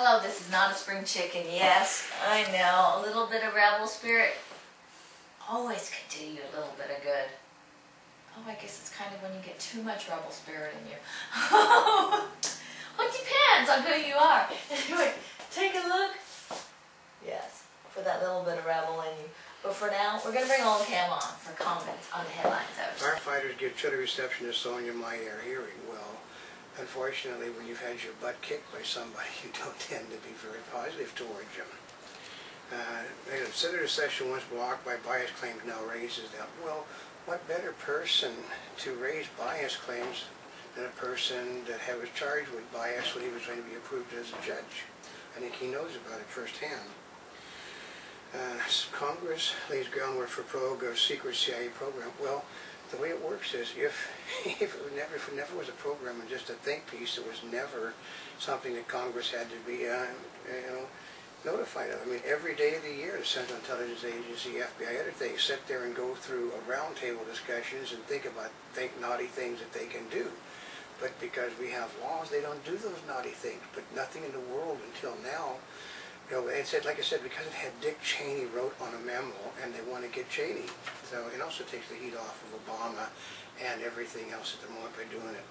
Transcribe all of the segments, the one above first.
Hello, this is not a spring chicken. Yes, I know. A little bit of rebel spirit always can do you a little bit of good. Oh, I guess it's kind of when you get too much rebel spirit in you. Well, it depends on who you are. Anyway, take a look. Yes, for that little bit of rebel in you. But for now, we're going to bring Oldecam on for comments on the headlines. Firefighters give chilly reception to Sonia My Hearing. Well, unfortunately, when you've had your butt kicked by somebody, you don't tend to be very positive towards them. Senator session was blocked by bias claims, now raises them. Well, what better person to raise bias claims than a person that was charged with bias when he was going to be approved as a judge? I think he knows about it firsthand. Congress lays groundwork for probe of secret CIA program. Well, the way it works is if it never was a program and just a think piece, it was never something that Congress had to be notified of. I mean, every day of the year, the Central Intelligence Agency, FBI, other things sit there and go through a roundtable discussions and think naughty things that they can do. But because we have laws, they don't do those naughty things. But nothing in the world until now. It said, like I said, because it had Dick Cheney wrote on a memo, and they want to get Cheney. So it also takes the heat off of Obama and everything else at the moment by doing it.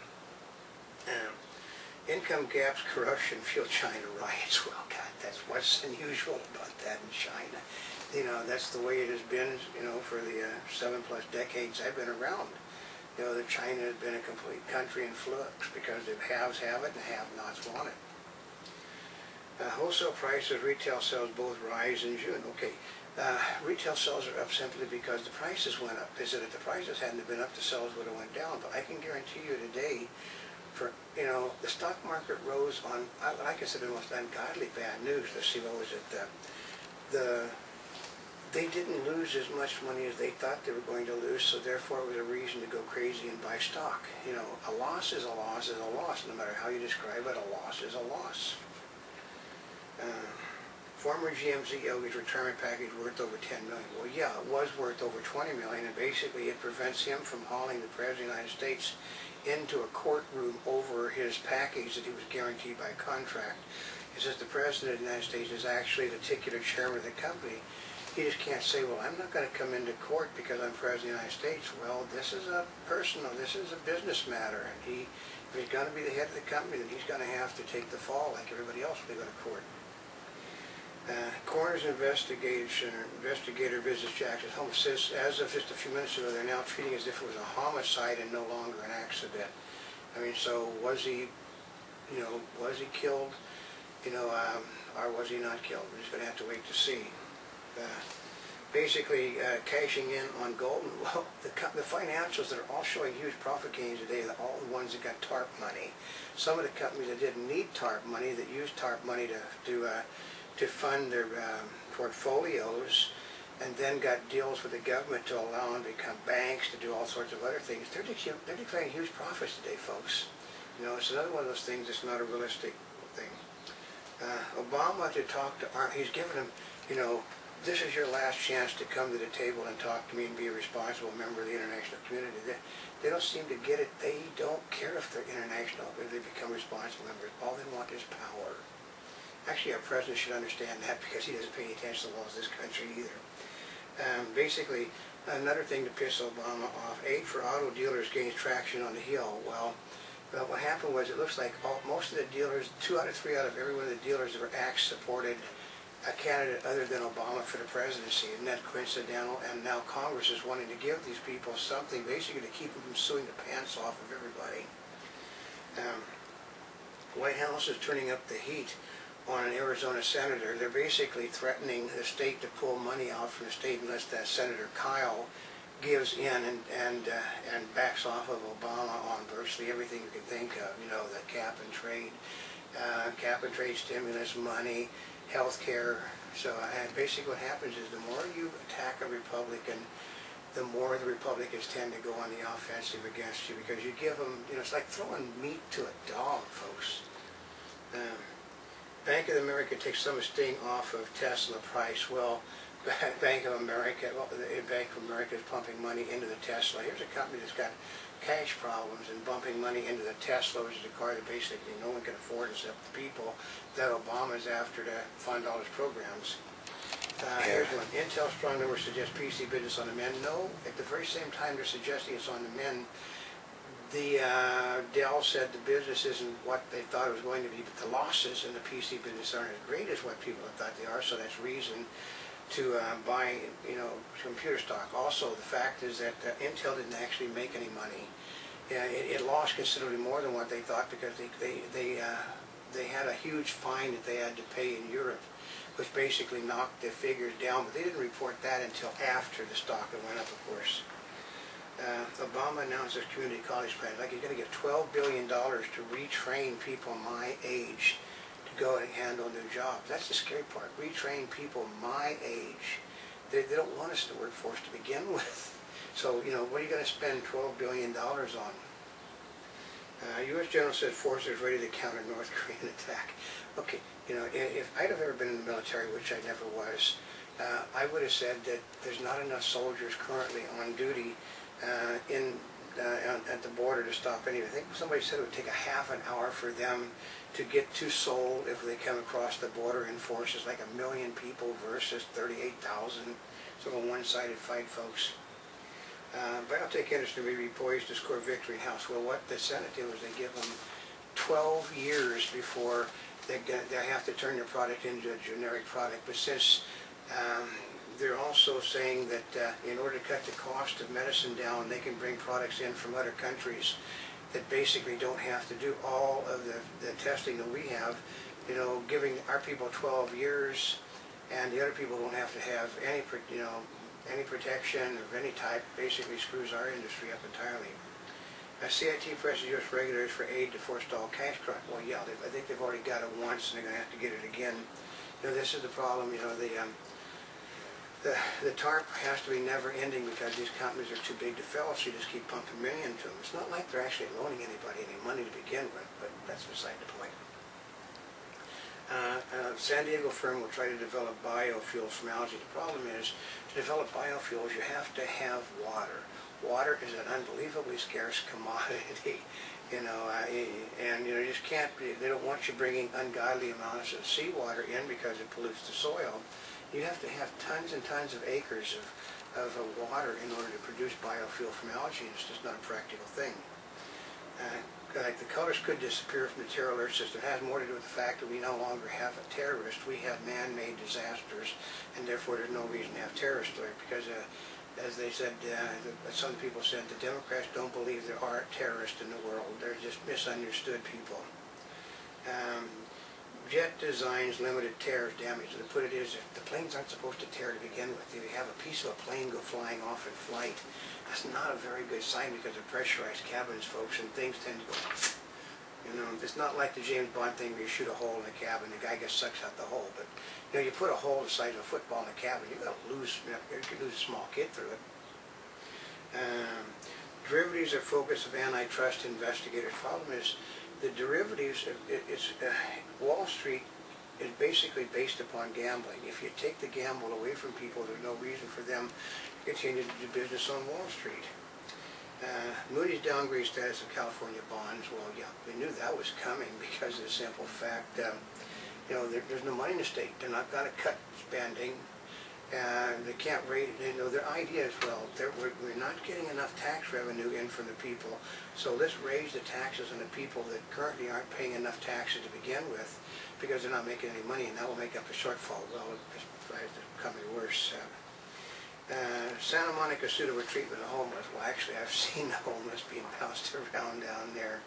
Income gaps, corruption, fuel China riots. Well, God, that's what's unusual about that in China. That's the way it has been, for the 7+ decades I've been around. That China has been a complete country in flux because the haves have it and the have-nots want it. Wholesale prices, retail sales both rise in June. Okay, retail sales are up simply because the prices went up. They said if the prices hadn't been up, the sales would have went down. But I can guarantee you today, the stock market rose on, like I said, the most ungodly bad news. Let's see, what was it? They didn't lose as much money as they thought they were going to lose, so therefore it was a reason to go crazy and buy stock. A loss is a loss is a loss. No matter how you describe it, a loss is a loss. Former GM CEO gets retirement package worth over $10 million. Well, yeah, it was worth over $20 million, and basically it prevents him from hauling the President of the United States into a courtroom over his package that he was guaranteed by contract. It says the President of the United States is actually the titular chairman of the company. He just can't say, well, I'm not going to come into court because I'm President of the United States. Well, this is a personal, this is a business matter, and if he's going to be the head of the company, then he's going to have to take the fall like everybody else when they go to court. Coroner's investigator visits Jackson's home. Says, as of just a few minutes ago, they're now treating it as if it was a homicide and no longer an accident. I mean, so was he killed, or was he not killed? We're just going to have to wait to see. Basically, cashing in on gold. Well, the financials that are all showing huge profit gains today are all the ones that got TARP money. Some of the companies that didn't need TARP money, that used TARP money to fund their portfolios, and then got deals with the government to allow them to become banks, to do all sorts of other things. They're declaring huge profits today, folks. It's another one of those things that's not a realistic thing. Obama to talk to he's given him, this is your last chance to come to the table and talk to me and be a responsible member of the international community. They don't seem to get it. They don't care if they're international, if they become responsible members. All they want is power. Actually, our president should understand that because he doesn't pay any attention to the laws of this country either. Basically, another thing to piss Obama off, aid for auto dealers gains traction on the Hill. Well, what happened was it looks like most of the dealers, 2 out of 3 out of every one of the dealers that were asked supported a candidate other than Obama for the presidency. Isn't that coincidental? And now Congress is wanting to give these people something basically to keep them from suing the pants off of everybody. White House is turning up the heat on an Arizona senator. They're basically threatening the state to pull money out from the state unless that Senator Kyle gives in and backs off of Obama on virtually everything you can think of. The cap and trade stimulus money, health care. So basically what happens is the more you attack a Republican, the more the Republicans tend to go on the offensive against you because you give them, it's like throwing meat to a dog, folks. Bank of America takes some sting off of Tesla price. Well, Bank of America, well, the Bank of America is pumping money into the Tesla. Here's a company that's got cash problems and bumping money into the Tesla, which is a car that basically no one can afford except the people that Obama's after to fund all his programs. Here's one. Intel strong numbers suggest PC business on the mend. No, at the very same time they're suggesting it's on the mend. The Dell said the business isn't what they thought it was going to be, but the losses in the PC business aren't as great as what people have thought they are, so that's reason to buy, computer stock. Also, the fact is that Intel didn't actually make any money. It lost considerably more than what they thought because they had a huge fine that they had to pay in Europe, which basically knocked the figures down, but they didn't report that until after the stock had went up, of course. Obama announced his community college plan. Like, he's going to give $12 billion to retrain people my age to go and handle new jobs. That's the scary part. Retrain people my age. They don't want us in the workforce to begin with. So, what are you going to spend $12 billion on? U.S. General said forces ready to counter North Korean attack. Okay, if I'd have ever been in the military, which I never was, I would have said that there's not enough soldiers currently on duty at the border to stop anything. I think somebody said it would take a half an hour for them to get to Seoul if they come across the border in forces, like 1 million people versus 38,000. Sort of a one-sided fight, folks. Biotech industry may be poised to score victory in House. Well, what the Senate did was they give them 12 years before they have to turn their product into a generic product. But since they're also saying that in order to cut the cost of medicine down, they can bring products in from other countries that basically don't have to do all of the testing that we have, giving our people 12 years, and the other people don't have to have any protection of any type. Basically screws our industry up entirely. CIT presses U.S. regulators for aid to forestall cash crunch. Well, yeah, I think they've already got it once, and they're going to have to get it again. This is the problem. The TARP has to be never ending because these companies are too big to fail, so you just keep pumping money into them. It's not like they're actually loaning anybody any money to begin with, but that's beside the point. San Diego firm will try to develop biofuels from algae. The problem is, to develop biofuels, you have to have water. Water is an unbelievably scarce commodity, and you just can't. They don't want you bringing ungodly amounts of seawater in because it pollutes the soil. You have to have tons and tons of acres of water in order to produce biofuel from algae, and it's just not a practical thing. Like, the colors could disappear from the terror alert system. It has more to do with the fact that we no longer have a terrorist. We have man-made disasters, and therefore there's no reason to have terrorist alert because, as they said, some people said, the Democrats don't believe there are terrorists in the world. They're just misunderstood people. Jet designs limited tear damage. To put it is, the planes aren't supposed to tear to begin with. If you have a piece of a plane go flying off in flight, that's not a very good sign because of pressurized cabins, folks, and things tend to go, it's not like the James Bond thing where you shoot a hole in the cabin, the guy just sucks out the hole. But, you put a hole the size of a football in the cabin, you could lose a small kid through it. Derivatives are focus of antitrust investigators. Problem is, the derivatives, Wall Street is basically based upon gambling. If you take the gamble away from people, there's no reason for them to continue to do business on Wall Street. Moody's downgrade status of California bonds. Well, yeah, we knew that was coming because of the simple fact, there's no money in the state. They're not going to cut spending. They can't raise, their idea is, well, we're not getting enough tax revenue in from the people, so let's raise the taxes on the people that currently aren't paying enough taxes to begin with because they're not making any money, and that will make up the shortfall. Well, it just drives the company worse. Santa Monica suitable treatment of homeless. Well, actually, I've seen the homeless being bounced around down there.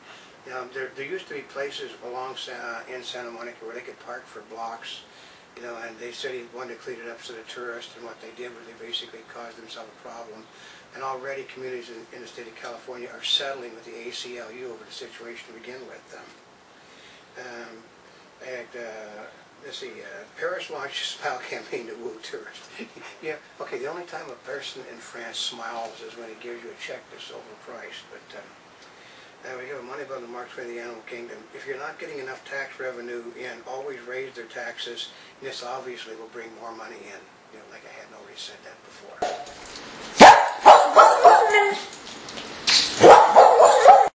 There used to be places in Santa Monica where they could park for blocks. And they said he wanted to clean it up so the tourists, and what they did was they basically caused themselves a problem. And already communities in the state of California are settling with the ACLU over the situation to begin with. Let's see, Paris launched a smile campaign to woo tourists. Yeah, okay, the only time a person in France smiles is when he gives you a check that's overpriced. But we have a money bundle Mark Twain, the Animal Kingdom. If you're not getting enough tax revenue in, always raise their taxes, and this obviously will bring more money in. like I hadn't already said that before.